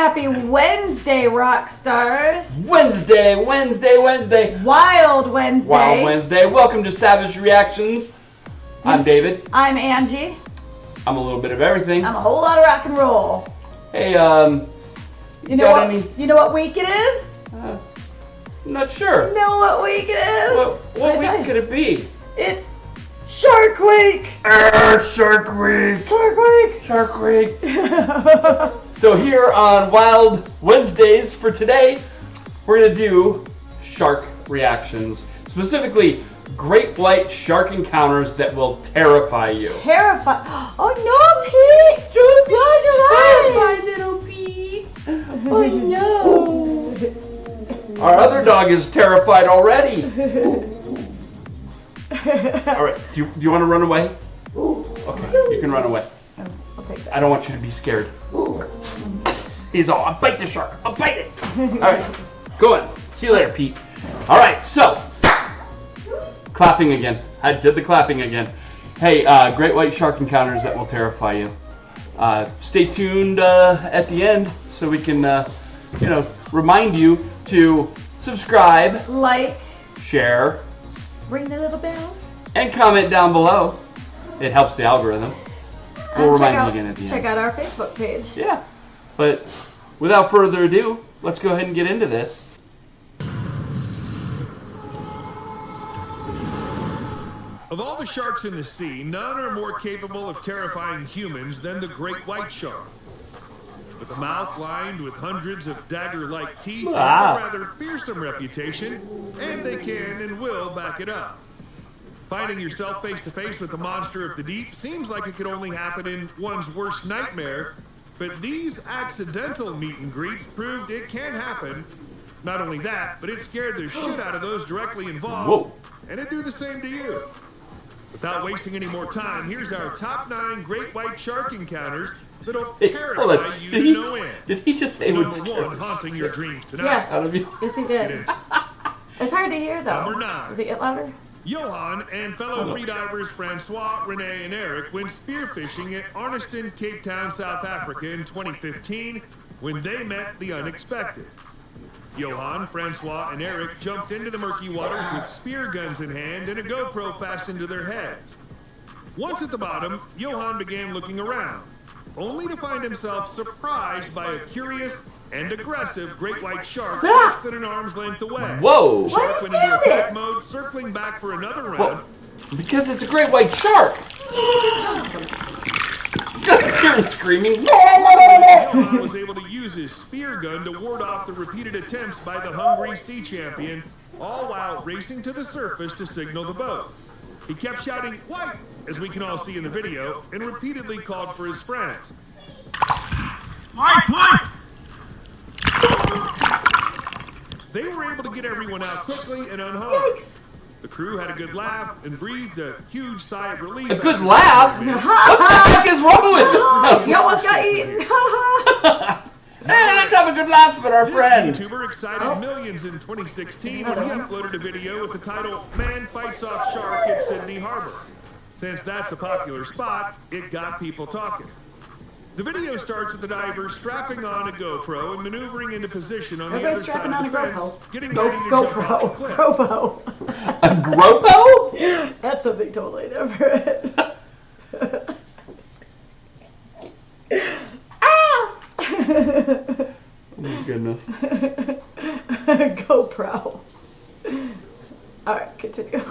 Happy Wednesday, rock stars. Wednesday. Wild Wednesday. Wild Wednesday. Welcome to Savage Reactions. I'm David. I'm Angie. I'm a little bit of everything. I'm a whole lot of rock and roll. Hey, you know what week it is? I'm not sure. You know what week it is? What week could it be? It's Shark Week! Shark Week! Shark Week! So here on Wild Wednesdays for today, we're going to do shark reactions. Specifically, great white shark encounters that will terrify you. Terrify! Oh no, Pete! Close your eyes! My little Pete! Oh no! Our other dog is terrified already. All right, do you want to run away? Okay, you can run away. I'll take that. I don't want you to be scared. He's all, I'll bite the shark, I'll bite it. All right, go on. See you later, Pete. All right, so, clapping again. I did the clapping again. Hey, great white shark encounters that will terrify you. Stay tuned at the end so we can, remind you to subscribe, Like, share, ring the little bell, and comment down below. It helps the algorithm. We'll remind you again at the end. Check out our Facebook page. Yeah, but without further ado, let's go ahead and get into this. Of all the sharks in the sea, none are more capable of terrifying humans than the great white shark. With a mouth lined with hundreds of dagger-like teeth and a rather fearsome reputation, and they can and will back it up. Finding yourself face-to-face with the monster of the deep seems like it could only happen in one's worst nightmare, but these accidental meet and greets proved it can happen. Not only that, but it scared the shit out of those directly involved, Whoa. and it'd do the same to you. Without wasting any more time, here's our top 9 great white shark encounters that'll terrify you to no end. Did he just say Number 1, haunting your dreams tonight. Yes. Out of you? Yes, he did. It's hard to hear though. Number 9. Does it get louder? Johan and fellow freedivers Francois, Renee, and Eric went spearfishing at Arniston, Cape Town, South Africa in 2015 when they met the unexpected. Johan, Francois, and Eric jumped into the murky waters with spear guns in hand and a GoPro fastened to their heads. Once at the bottom, Johan began looking around, only to find himself surprised by a curious and aggressive great white shark less than an arm's length away. Whoa! The shark went into attack mode, circling back for another round. Because it's a great white shark! You're screaming. Johan was able to use his spear gun to ward off the repeated attempts by the hungry sea champion, all while racing to the surface to signal the boat. He kept shouting, "White!" as we can all see in the video, and repeatedly called for his friends. White! They were able to get everyone out quickly and unharmed. The crew had a good laugh and breathed a huge sigh of relief. A good laugh? What the heck is wrong with You almost got eaten. Hey, let's have a good laugh with our friend. This YouTuber excited millions in 2016 when he uploaded a video with the title "Man Fights Off Shark at Sydney Harbor." Since that's a popular spot, it got people talking. The video starts with the diver strapping on a GoPro and maneuvering into position on the other side of the fence, getting ready to jump off the cliff. GoPro. A GoPro? That's something totally different. Oh my goodness. GoPro. Alright, continue.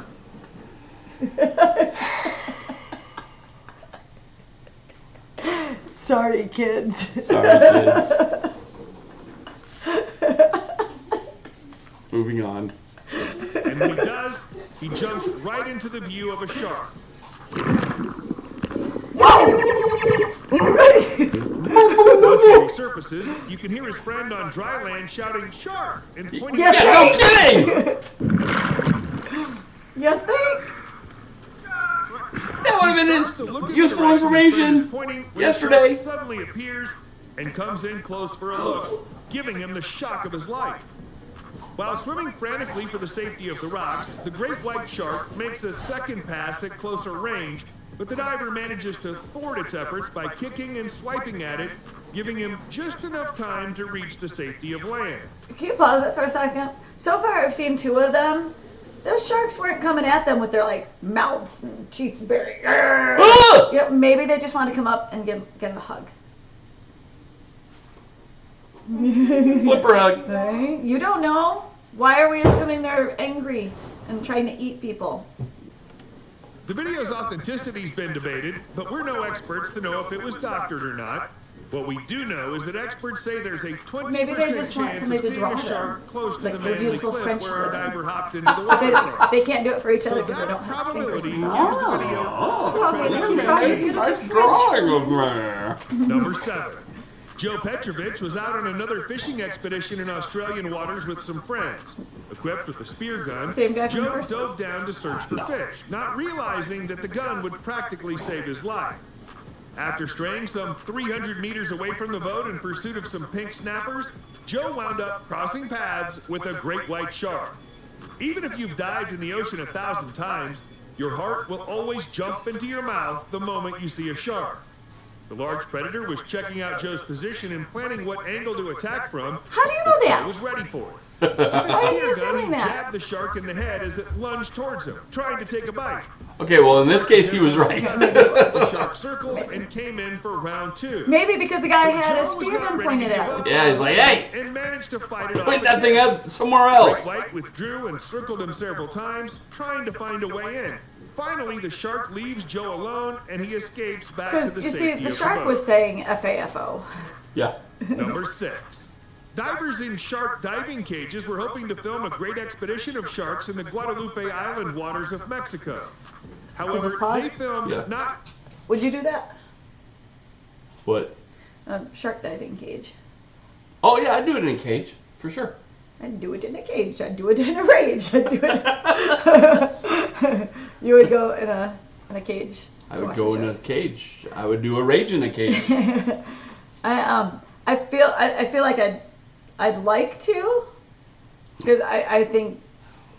Sorry, kids. Sorry, kids. Moving on. And when he does, he jumps right into the view of a shark. Once he resurfaces, you can hear his friend on dry land shouting "Shark!" and pointing Yeah, no kidding! You think? That would have been useful information yesterday. The shark suddenly appears and comes in close for a look, giving him the shock of his life. While swimming frantically for the safety of the rocks, the great white shark makes a second pass at closer range but the diver manages to thwart its efforts by kicking and swiping at it, giving him just enough time to reach the safety of land. Can you pause it for a second? So far I've seen 2 of them. Those sharks weren't coming at them with their like mouths and teeth very. Ah! Yeah, maybe they just want to come up and give him a hug. Flipper hug. Right? You don't know. Why are we assuming they're angry and trying to eat people? The video's authenticity's been debated, but we're no experts to know if it was doctored or not. What we do know is that experts say there's a 20% Maybe they just want chance of somebody to seeing draw a them. shark close to Like the their Manly beautiful Cliff French where our women. diver hopped into the They, water. they can't do it for each So other because they that don't have probability fingers. gives the video Oh, credibility. Drawing of me. Number 7. Joe Petrovich was out on another fishing expedition in Australian waters with some friends. Equipped with a spear gun, Same guy from the Joe first dove down to search for fish, not realizing that the gun would practically save his life. After straying some 300 meters away from the boat in pursuit of some pink snappers, Joe wound up crossing paths with a great white shark. Even if you've dived in the ocean 1,000 times, your heart will always jump into your mouth the moment you see a shark. The large predator was checking out Joe's position and planning what angle to attack from. How do you know Joe that? was ready for it. With a are you spear gun, assuming he that? jabbed the shark in the head as it lunged towards him, trying to take a bite. Okay, well in this case he was right. The shark circled and came in for round 2. Maybe because the guy had a Joe was spear not gun ready to pointed give at up him. Yeah, he's like, hey, and managed to fight it off. point that again. thing out somewhere Great else. White withdrew and circled him several times, trying to find a way in. Finally, the shark leaves Joe alone, and he escapes back to the Because, you see, safety the of shark the was boat. saying FAFO. Yeah. Number 6. Divers in shark diving cages were hoping to film a great expedition of sharks in the Guadalupe Island waters of Mexico. However, pause? they filmed Yeah. not... Would you do that? What? Shark diving cage. Oh yeah, I'd do it in a cage, for sure. I'd do it in a cage. I'd do it in a rage. I'd do it. You would go in a cage. I to would watch go the in a sharks. cage. I would do a rage in a cage. I feel like I'd like to, because I think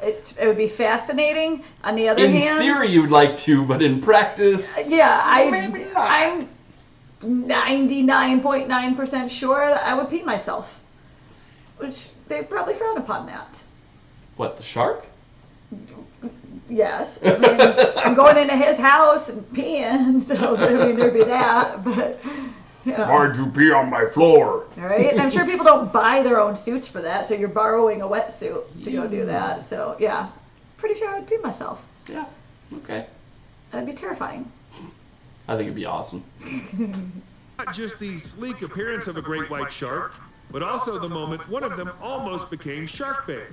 it would be fascinating. On the other In hand, theory you'd like to, but in practice, yeah, maybe not. I'm 99.9% sure that I would pee myself, which they probably frown upon that. What, the shark? Yes, I mean, I'm going into his house and peeing, so I mean there'd be that, but you know. Why'd you pee on my floor? All right, and I'm sure people don't buy their own suits for that, so you're borrowing a wetsuit to go do that. So yeah, pretty sure I'd pee myself. Yeah, okay. That'd be terrifying. I think it'd be awesome. Not just the sleek appearance of a great white shark, but also the moment one of them almost became shark bait.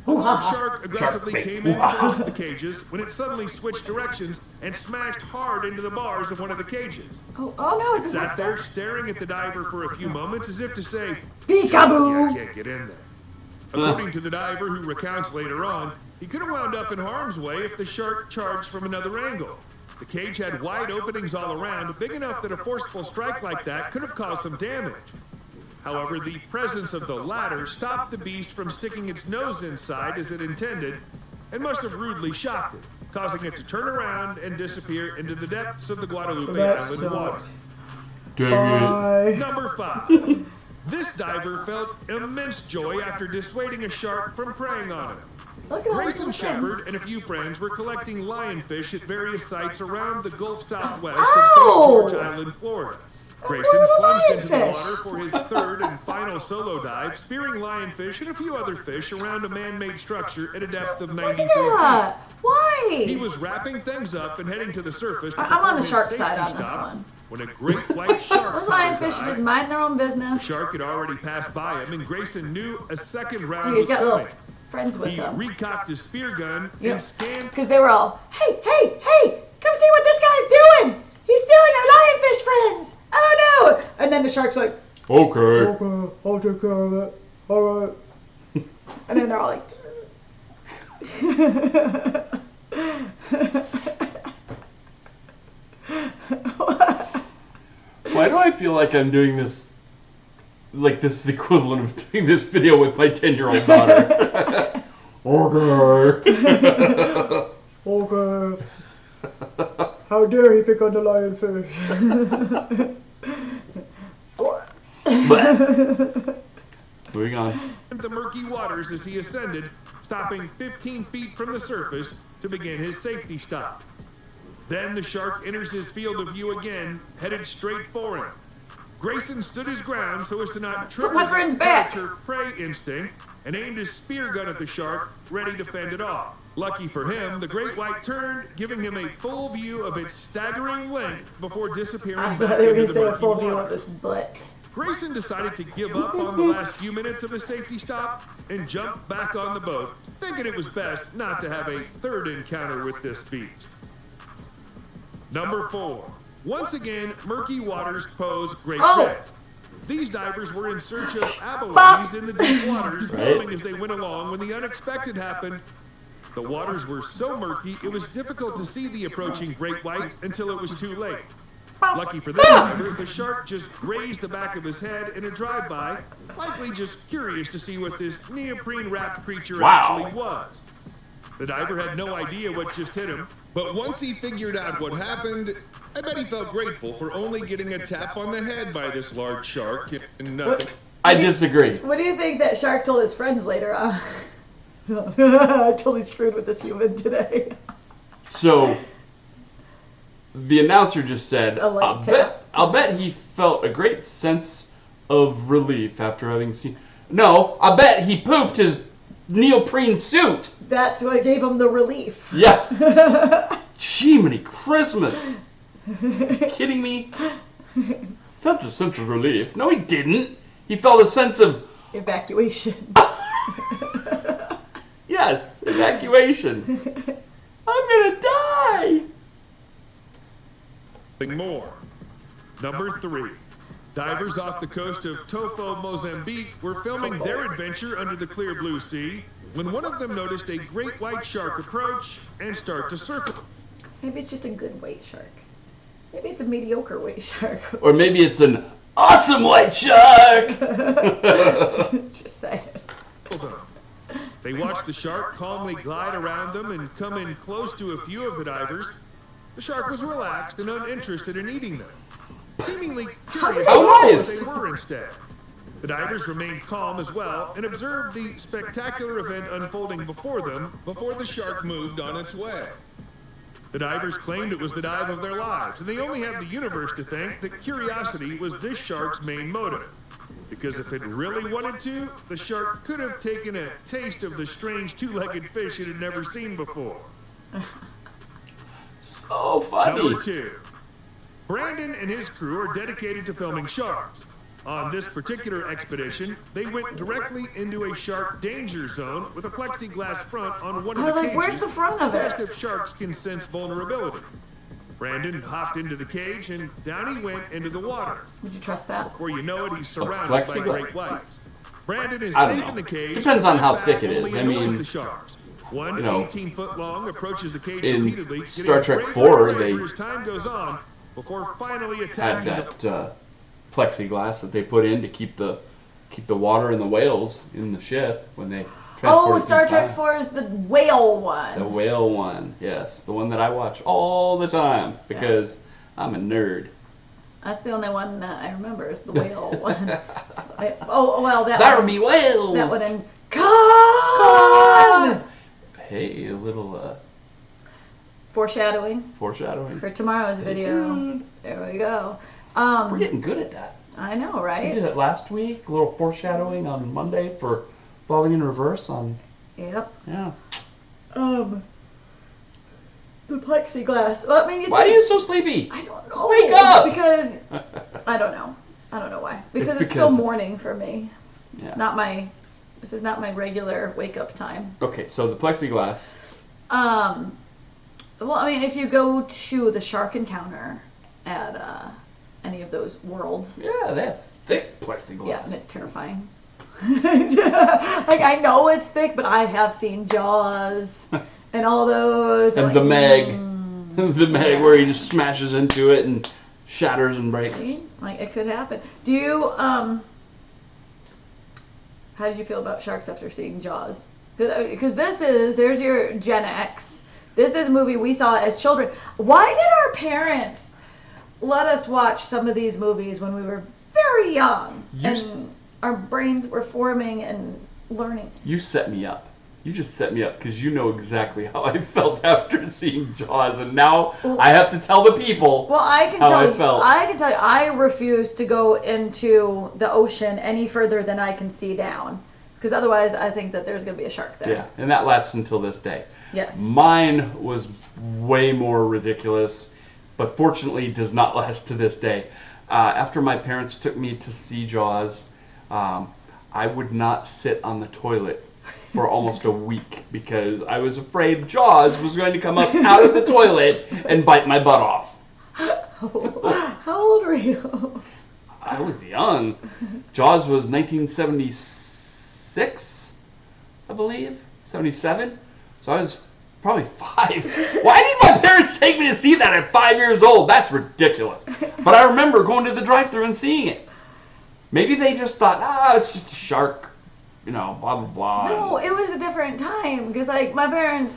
A large shark aggressively bait. came in close to the cages when it suddenly switched directions and smashed hard into the bars of one of the cages. Oh no, It it's sat there staring at the diver for a few moments as if to say, peekaboo. "Yeah, I can't get in there." According to the diver, who recounts later on, he could have wound up in harm's way if the shark charged from another angle. The cage had wide openings all around, big enough that a forceful strike like that could have caused some damage. However, the presence of the latter stopped the beast from sticking its nose inside as it intended and must have rudely shocked it, causing it to turn around and disappear into the depths of the Guadalupe Island water. Dang it. Number 5. This diver felt immense joy after dissuading a shark from preying on him. Look at all Grayson these Shepard and a few friends were collecting lionfish at various sites around the Gulf Southwest Oh! of St. George Island, Florida. Grayson little plunged into the lionfish. water for his third and final solo dive, spearing lionfish and a few other fish around a man-made structure at a depth of 93 feet. Yeah, why? He was wrapping things up and heading to the surface to I'm on the perform his shark safety side on this stop one. when a great white shark Those caught his lionfish eye. just mind their own business. The shark had already passed by him, and Grayson knew a second round You was got little coming. friends with He them. recocked his spear gun Yeah. and scanned. Because they were all, hey, come see what this guy's doing. He's stealing our lionfish friends. Oh no. And then the shark's like, Okay. I'll take care of it. All right. And then they're all like, Why do I feel like I'm doing this, like this is the equivalent of doing this video with my 10-year-old daughter? Okay. okay. How dare he pick on the lionfish? Moving on. The murky waters as he ascended, stopping 15 feet from the surface to begin his safety stop. Then the shark enters his field of view again, headed straight for him. Grayson stood his ground so as to not trigger my friend's back. predator-prey instinct and aimed his spear gun at the shark, ready to fend it off. Lucky for him, the great white turned, giving him a full view of its staggering length before disappearing I back thought they were into going to the say a murky full view of waters. his butt. Grayson decided to give up on the last few minutes of his safety stop and jump back on the boat, thinking it was best not to have a third encounter with this beast. Number 4. Once again, murky waters pose great risk. These divers were in search of abalones in the deep waters, filming as they went along when the unexpected happened. The waters were so murky, it was difficult to see the approaching great white until it was too late. Lucky for this diver, the shark just grazed the back of his head in a drive-by, likely just curious to see what this neoprene-wrapped creature actually was. The diver had no idea what just hit him, but once he figured out what happened, I bet he felt grateful for only getting a tap on the head by this large shark and nothing. I disagree. What do you think that shark told his friends later on? I totally screwed with this human today. So, the announcer just said, I'll bet he felt a great sense of relief after having seen... No, I bet he pooped his neoprene suit. That's what gave him the relief. Yeah. Jiminy Christmas. Kidding me? Felt a sense of relief. No, he didn't. He felt a sense of... Evacuation. Yes, evacuation. I'm gonna die. More. Number 3. Divers off the coast of Tofo, Mozambique were filming their adventure under the clear blue sea when one of them noticed a great white shark approach and start to circle. Maybe it's just a good white shark. Maybe it's a mediocre white shark. Or maybe it's an awesome white shark. Just saying. They watched the shark calmly glide around them and come in close to a few of the divers. The shark was relaxed and uninterested in eating them, seemingly curious about what they were instead. The divers remained calm as well and observed the spectacular event unfolding before them before the shark moved on its way. The divers claimed it was the dive of their lives, and they only have the universe to thank that curiosity was this shark's main motive. Because if it really wanted to, the shark could have taken a taste of the strange two-legged fish it had never seen before. So funny. Number 2. Brandon and his crew are dedicated to filming sharks. On this particular expedition, they went directly into a shark danger zone with a plexiglass front on one of the cages where's the front of to test it? if sharks can sense vulnerability. Brandon hopped into the cage and down he went into the water. Would you trust that? Before you know it, he's surrounded by plexiglass. great whites. Brandon is I don't safe know. in the cage. Depends on how but thick it only is. I annoys mean, the sharks. One you know, 18-foot long approaches the cage in repeatedly, Star Trek getting 4, braver they as time goes on before finally had attacking that plexiglass that they put in to keep the water and the whales in the ship when they transported Oh, Star through time. Trek 4 is the whale one. The whale one, yes, the one that I watch all the time because I'm a nerd. That's the only one that I remember is the whale one. Well, that There one. be whales. That one in Con! Hey, a little Foreshadowing foreshadowing. for tomorrow's video. tuned. There we go. We're getting good at that. I know, We right? did it last week. A little foreshadowing on Monday for Falling in Reverse on. Yep. Yeah. The plexiglass. Well, I mean, Why are you so sleepy? I don't know. Wake up! Because I don't know. I don't know why. Because it's still morning for me. Yeah. It's not my. This is not my regular wake up time. Okay, so the plexiglass. Well, I mean, if you go to the shark encounter at any of those worlds, Yeah, they have thick plexiglass. yeah, and it's terrifying. Like, I know it's thick, but I have seen Jaws and all those. And like, the Meg. The Meg, Yeah. where he just smashes into it and shatters and breaks. See? Like, it could happen. Do you, how did you feel about sharks after seeing Jaws? Because there's your Gen X This is a movie we saw as children. Why did our parents let us watch some of these movies when we were very young and our brains were forming and learning? You set me up. You just set me up because you know exactly how I felt after seeing Jaws, and now I have to tell the people how I can tell you, I refuse to go into the ocean any further than I can see down, because otherwise I think that there's going to be a shark there. Yeah, and that lasts until this day. Yes. Mine was way more ridiculous, but fortunately does not last to this day. After my parents took me to see Jaws, I would not sit on the toilet for almost a week because I was afraid Jaws was going to come up out of the toilet and bite my butt off. How old were you? I was young. Jaws was 1976, I believe, 77. So I was probably 5. Why did my parents take me to see that at 5 years old? That's ridiculous. But I remember going to the drive-thru and seeing it. Maybe they just thought, it's just a shark. You know, blah, blah, blah. No, it was a different time because, like, my parents,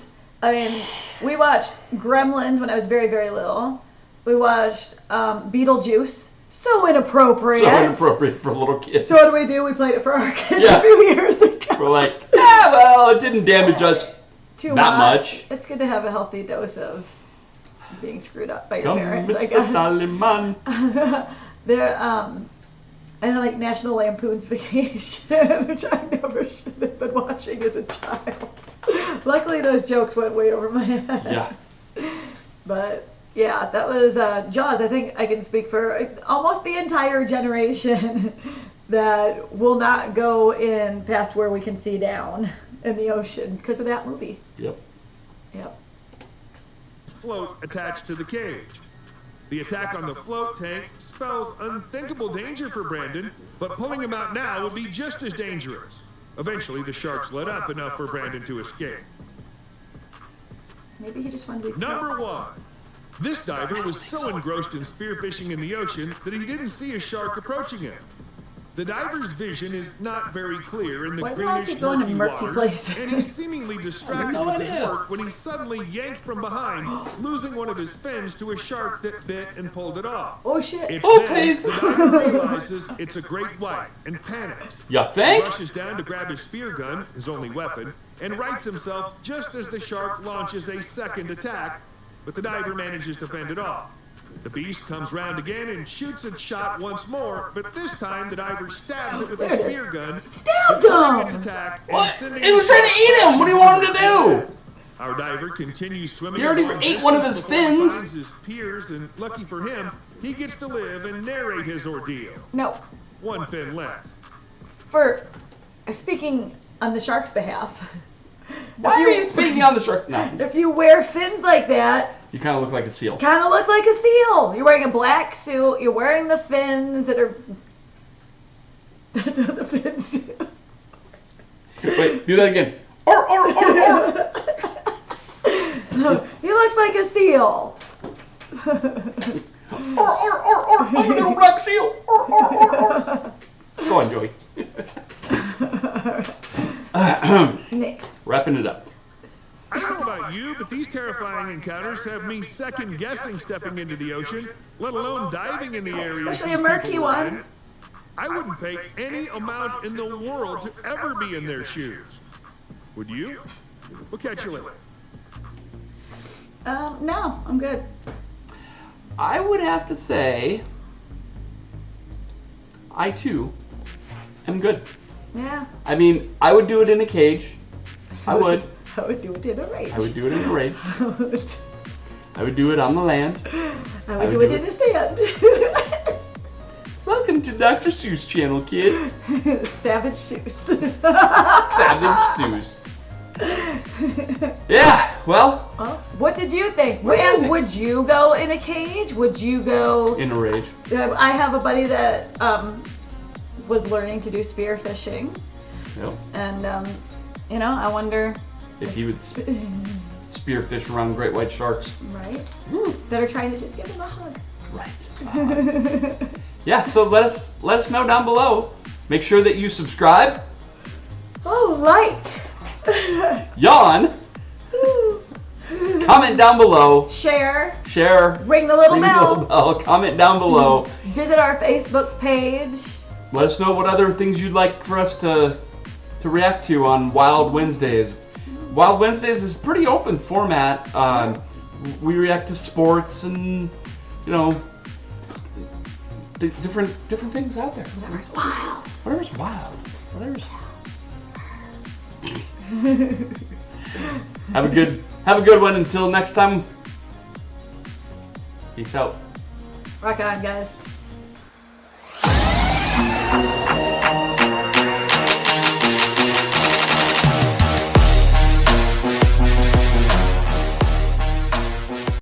we watched Gremlins when I was very, very little. We watched Beetlejuice. So inappropriate. So inappropriate for little kids. So what do? We played it for our kids a few years ago. We're like, well, it didn't damage us too much. It's good to have a healthy dose of being screwed up by your parents, I guess. Tallyman. They're, and like National Lampoon's Vacation, which I never should have been watching as a child. Luckily, those jokes went way over my head. Yeah. But yeah, that was Jaws. I think I can speak for almost the entire generation that will not go in past where we can see down in the ocean because of that movie. Yep. Float attached to the cage. The attack on the float tank spells unthinkable danger for Brandon, but pulling him out now would be just as dangerous. Eventually, the sharks let up enough for Brandon to escape. Maybe he just wanted to be Number 1. This diver was so engrossed in spearfishing in the ocean that he didn't see a shark approaching him. The diver's vision is not very clear in the greenish murky waters, and he's seemingly distracted with his work when he's suddenly yanked from behind, losing one of his fins to a shark that bit and pulled it off. Oh shit. It's then the diver realizes it's a great white and panics. You think? He rushes down to grab his spear gun, his only weapon, and rights himself just as the shark launches a second attack, but the diver manages to fend it off. The beast comes round again and shoots its shot once more, but this time the diver stabs it with his spear gun, Stabbed its him! attack, What? It was trying to eat him! What do you want him to do? Our diver continues swimming. He already ate one of his fins. Finds his peers, and lucky for him, he gets to live and narrate his ordeal. No. One fin left. For speaking on the shark's behalf. Why are you speaking on the sharks now? If you wear fins like that, You kind of look like a seal. kind of look like a seal. You're wearing a black suit. You're wearing the fins that are. That's what the fins do. Wait, do that again. Or. He looks like a seal. Or. I'm a little black seal. Or. Go on, Joey. Next. Wrapping it up. I don't know about you, but these terrifying encounters have me second-guessing stepping into the ocean, let alone diving in the areas Especially these a murky people one. are in. I wouldn't pay any amount in the world to ever be in their shoes. Would you? We'll catch you later. No, I'm good. I would have to say, I too am good. Yeah. I mean, I would do it in a cage. I would. I would do it in a race. I would do it in a race. I would do it on the land. I would do it in the sand. Welcome to Dr. Seuss channel, kids. Savage Seuss. Savage Seuss. Yeah, well. What did you think? And would you go in a cage? Would you go In a rage. I have a buddy that was learning to do spear fishing, Yep. and I wonder If he would spearfish around great white sharks. right that are trying to just give him a hug. Right. Yeah, so let us know down below. Make sure that you subscribe. Oh, like. Yawn. Comment down below. Share. Ring the little bell. Comment down below. Visit our Facebook page. Let us know what other things you'd like for us to react to on Wild Wednesdays. Wild Wednesdays is a pretty open format. We react to sports and, you know, different things out there. Whatever's wild. Whatever's wild. Have a good one until next time. Peace out. Rock on, guys.